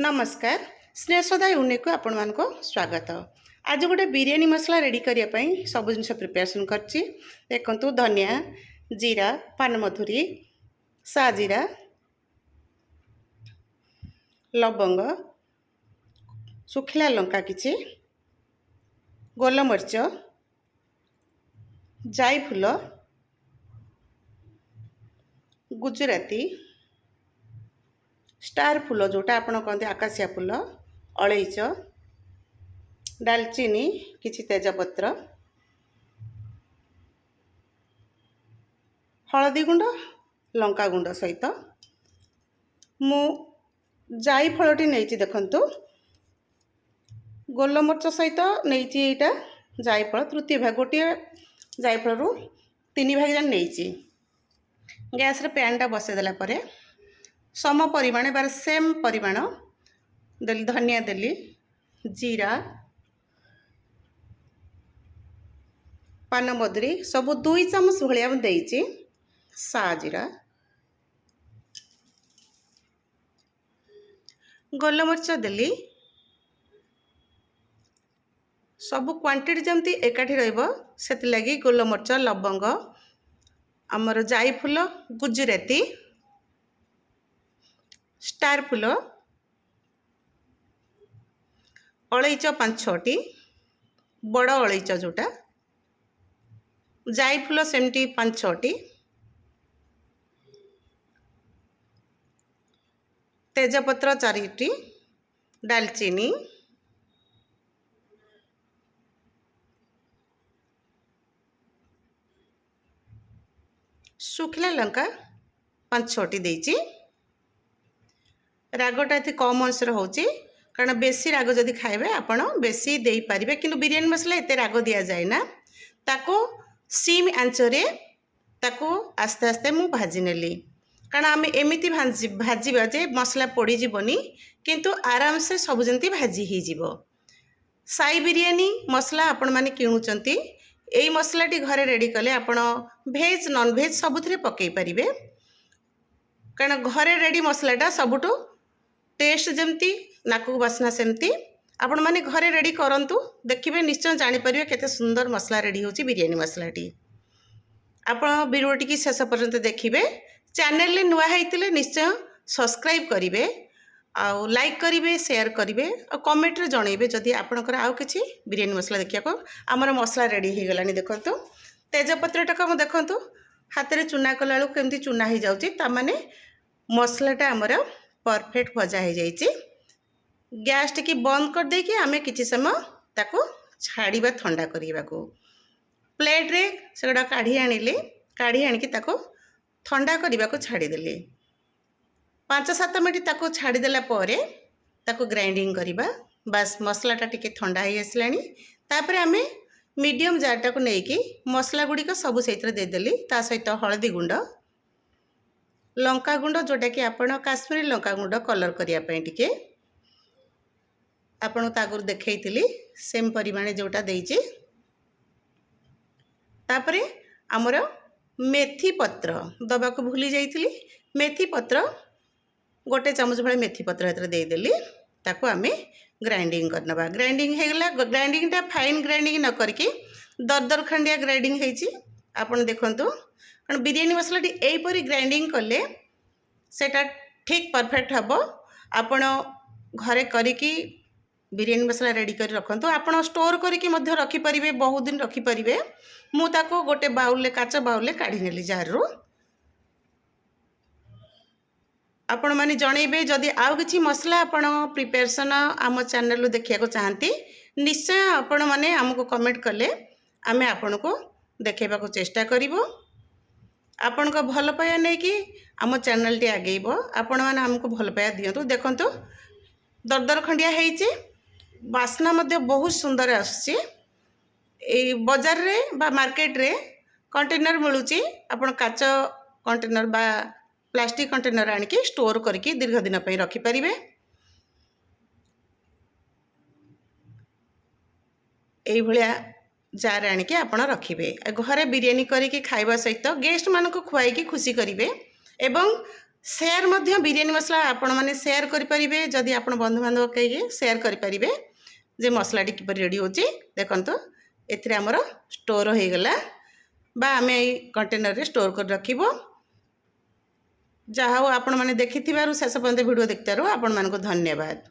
नमस्कार स्नेहश्रद्धा यूनिक को आपण मान को स्वागत। आज गोटे बिरयानी मसला रेडी करने सब जिन प्रिपेरेसन करछि। देखंतु धनिया, जीरा, पानमधुरी, साजीरा, लवंग, सुखिला लंका किछि, गोलमरीच, जाई फूल, गुजराती, स्टार फूल जोटा आपण कहते आकाशिया फूल, अलैच, दालचीनी, किछि तेजपत्र, हलदी गुंड, लंका गुंड सहित मु जाई फलटी नहीं देखंतु गोलमरीच सहित नहीं एटा जाई फल तृतीय भाग गोटे जाई फल रु 3 भाग जान नहीं। गैस रे पैन टा बसे देला परे सम परिमाण बार सेम परिमाण देली धनिया देली, जीरा, पानमधुरी सब 2 चामच भाया देइछि, साजीरा, गोलमरीच देली, सब क्वांटिटी जमती एकाठी रहिबो सेति लागि गोलमरीच, लवंग, आमर जाई फूल, गुजराती, स्टार फूल, अलैच 5-6टी, बड़ अलैच जोटा, जाई फूल सेमती 5-6टी, तेजपत्र 4टी, दालचीनी, सुखिला लंका 5-6टी देइछि। रागटा ये कम अंश होची कारण बेसी राग जदि खाइबे आपण बेसी देई पारिबे, किंतु बिरयानी मसला एते राग दिया जाए ना। ताको सीम आंचरे ताको आस्ते आस्ते मु भाजी नेली कारण आम एमिति भाजीबा जे मसला पड़ी जीवनी किंतु आराम से सब जंती भाजी ही जीवो। साई बिरयानी मसला आपण माने किणुचंती एई मसलाटी घरे रेडी कले आपण भेज नॉन भेज सबुथिरे पकई पारिबे कारण घरे रेडी मसलाटा सबुठो टेस्ट जमती नाकू बासना सेमती आपण माने घरे रेडी करंतु देखिबे निश्चय जानि परिबे केते सुंदर मसला रेडी होची बिरयानी मसलाटी। आपण वीडियोटी की शेष पर्यंत देखिबे। चैनल ले नुआ हैतिले निश्चय सब्सक्राइब करिवे आउ लाइक करिवे, शेयर करिवे और कमेंट रे जणैबे जदि आपनकर आउ किछि बिरयानी मसला देखिया को हमर मसला रेडी हे गलानी। देखंतु तेजपत्र टका म देखंतु हाथ रे चुना कलाळु केमती चुना ही जाउची ता माने मसलाटा हमर परफेक्ट भजा हो जाइए। गैस टी बंद कर देकी आमे किछि समय ताको छाड़ीबा ठंडा करबा को प्लेट रे सेगडा काढ़ी आनिले, काढ़ी आनिकी ताको ठंडा करबा को छाड़ी देले। 5-7 मिनट ताको छाड़ी देला परे ताको ग्राइंडिंग करबा। बस मसलाटा टिके ठंडा ही आसलानी। तापर आमे मीडियम जारटा को नेकी मसला गुडी को सब सहित दे देली। ता सहित हळदी गुंड, लंका गुंड जोटा कि आपण काश्मीरी लंका गुंड कलर करिया पई टिके आपण तागुर देखैतिली सेम परिमाण जोटा देइछि। तापरे हमर मेथी पत्र दबा को भूली जाइतिली। मेथी पत्र गोटे चामच भले मेथी पत्र हेतरे दे देली। ताको आमे ग्राइंडिंग करनबा। ग्राइंडिंग हे गेला। ग्राइंडिंग टा फाइन ग्राइंडिंग न करके दरदर खंडिया ग्राइंडिंग हेछि आपण देखंतु कारण बिरयानी मसलाटी एपरी ग्राइंडिंग कले सेटा ठीक परफेक्ट हबो। आपण घरे करिकी बिरयानी मसला रेडी कर रखंतु। आपण स्टोर करिकी मध्य रखि परिबे, बहुत दिन रखि परिबे। मु ताको गोटे बाउल ले काचा बाउल ले काढी नेली जार रो। आपण माने जणैबे जदि आउ किछि मसला आपण प्रिपरेशन आम चैनल लो देखिया को चाहंती निश्चय आपण माने हमको कमेंट कले आमे आपण को देखेबा को चेष्टा करिवो। आपण को भल पाया नहीं कि आम चैनल टी आगेब। आपण मैंने आमको भल पाया दिंतु। देखंतु दरदर खंडिया हेइचे, बास्ना मध्य बहुत सुंदर आसुची। ए बाजार रे बा मार्केट रे कंटेनर मिलुची। आपण काच कंटेनर बा प्लास्टिक कंटेनर आनिकी स्टोर करके दीर्घ दिन पई रखि परिबे। एई भलिया जार आनिके आपण रखिबे। घरे बिरयानी करिके खाइबा सहित गेस्ट मानको खुआइकी खुशी करिवे एवं सेयार मध्य बिरयानी मसला आपण मैंने सेयार करें जदि आप बंधु बांधव कहीं सेयार करें जे मसलाटी किपर रेडी हो देखु एथिरे आमर स्टोर हो गला बा आम कंटेनर रे स्टोर कर रखिबो। जहाँ हो आपण मैंने देखि शेष पर्यंत वीडियो देखिथारु आपण मानक धन्यवाद।